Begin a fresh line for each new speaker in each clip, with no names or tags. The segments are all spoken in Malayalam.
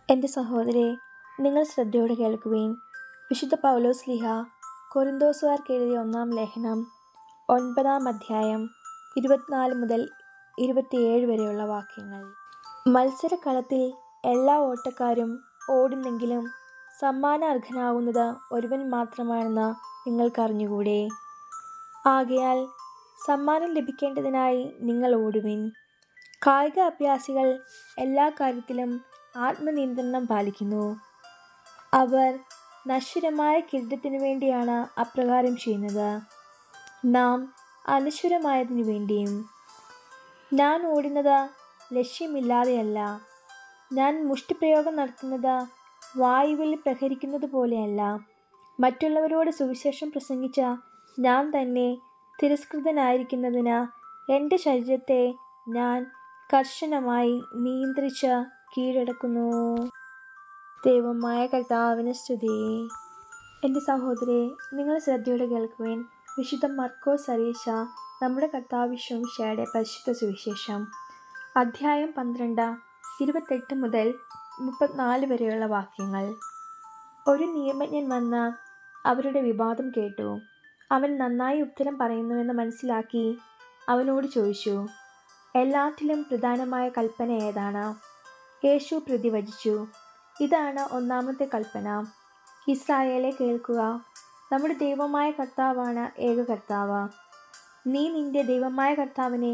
എൻ്റെ സഹോദരേ, നിങ്ങൾ ശ്രദ്ധയോടെ കേൾക്കുവിൻ. വിശുദ്ധ പൗലോസ്ലീഹ കൊരിന്തോസുകാർക്ക് എഴുതിയ 1-ാം ലേഖനം 9-ാം അധ്യായം 24 മുതൽ 27 വരെയുള്ള വാക്യങ്ങൾ. മത്സരക്കളത്തിൽ എല്ലാ ഓട്ടക്കാരും ഓടുന്നെങ്കിലും സമ്മാനാർഹനാവുന്നത് ഒരുവൻ മാത്രമാണെന്ന് നിങ്ങൾക്കറിഞ്ഞുകൂടെ? ആകയാൽ സമ്മാനം ലഭിക്കേണ്ടതിനായി നിങ്ങൾ ഓടുവിൻ. കായിക അഭ്യാസികൾ എല്ലാ കാര്യത്തിലും ആത്മനിയന്ത്രണം പാലിക്കുന്നു. അവർ നശ്വരമായ കിരീടത്തിനു വേണ്ടിയാണ് അപ്രകാരം ചെയ്യുന്നത്, നാം അനശ്വരമായതിനു വേണ്ടിയും. ഞാൻ ഓടുന്നത് ലക്ഷ്യമില്ലാതെയല്ല, ഞാൻ മുഷ്ടിപ്രയോഗം നടത്തുന്നത് വായുവിൽ പ്രഹരിക്കുന്നത് പോലെയല്ല. മറ്റുള്ളവരോട് സുവിശേഷം പ്രസംഗിച്ച ഞാൻ തന്നെ തിരസ്കൃതനായിരിക്കുന്നതിന് എൻ്റെ ശരീരത്തെ ഞാൻ കർശനമായി നിയന്ത്രിച്ച് കീഴടക്കുന്നു. ദൈവമായ കർത്താവിന് സ്തുതി. എൻ്റെ സഹോദരേ, നിങ്ങൾ ശ്രദ്ധയോടെ കേൾക്കുവിൻ. വിശുദ്ധ മർക്കോസ് അറിയിച്ച നമ്മുടെ കർത്താവ് ഈശോമിശിഹായുടെ പരിശുദ്ധ സുവിശേഷം, അധ്യായം 12, 28 മുതൽ 34 വരെയുള്ള വാക്യങ്ങൾ. ഒരു നിയമജ്ഞൻ വന്ന് അവരുടെ വിവാദം കേട്ടു. അവൻ നന്നായി ഉത്തരം പറയുന്നുവെന്ന് മനസ്സിലാക്കി അവനോട് ചോദിച്ചു, എല്ലാറ്റിലും പ്രധാനമായ കൽപ്പന ഏതാണ്? യേശു പ്രതിവചിച്ചു, ഇതാണ് ഒന്നാമത്തെ കൽപ്പന. ഇസ്രായേലേ, കേൾക്കുക, നമ്മുടെ ദൈവമായ കർത്താവാണ് ഏക കർത്താവ്. നീ നിന്റെ ദൈവമായ കർത്താവിനെ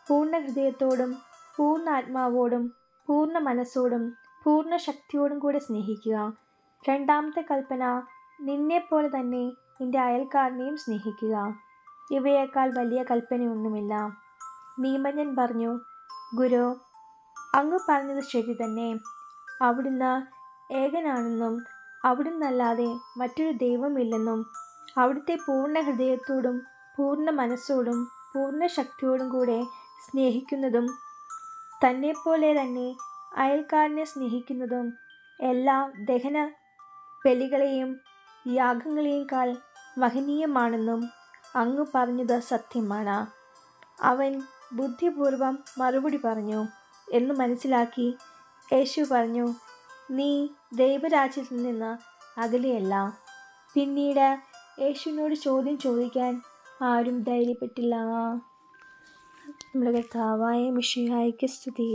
പൂർണ്ണ ഹൃദയത്തോടും പൂർണ്ണ ആത്മാവോടും പൂർണ്ണ മനസ്സോടും പൂർണ്ണ ശക്തിയോടും കൂടെ സ്നേഹിക്കുക. രണ്ടാമത്തെ കൽപ്പന, നിന്നെപ്പോലെ തന്നെ നിന്റെ അയൽക്കാരനെയും സ്നേഹിക്കുക. ഇവയേക്കാൾ വലിയ കൽപ്പനയൊന്നുമില്ല. നിയമജ്ഞൻ പറഞ്ഞു, ഗുരു, അങ്ങ് പറഞ്ഞത് ശരി തന്നെ. അവിടുന്ന് ഏകനാണെന്നും അവിടുന്നല്ലാതെ മറ്റൊരു ദൈവമില്ലെന്നും അവിടുത്തെ പൂർണ്ണ ഹൃദയത്തോടും പൂർണ്ണ മനസ്സോടും പൂർണ്ണ ശക്തിയോടും കൂടെ സ്നേഹിക്കുന്നതും തന്നെപ്പോലെ തന്നെ അയൽക്കാരനെ സ്നേഹിക്കുന്നതും എല്ലാ ദഹന ബലികളെയും യാഗങ്ങളെയുംക്കാൾ മഹനീയമാണെന്നും അങ്ങ് പറഞ്ഞത് സത്യമാണ്. അവൻ ബുദ്ധിപൂർവം മറുപടി പറഞ്ഞു എന്ന് മനസ്സിലാക്കി യേശു പറഞ്ഞു, നീ ദൈവരാജ്യത്തിൽ നിന്ന് അകലെയല്ല. പിന്നീട് യേശുവിനോട് ചോദ്യം ചോദിക്കാൻ ആരും ധൈര്യപ്പെട്ടില്ല. നമ്മുടെ കർത്താവായ മിശിഹായ്ക്ക് സ്തുതി.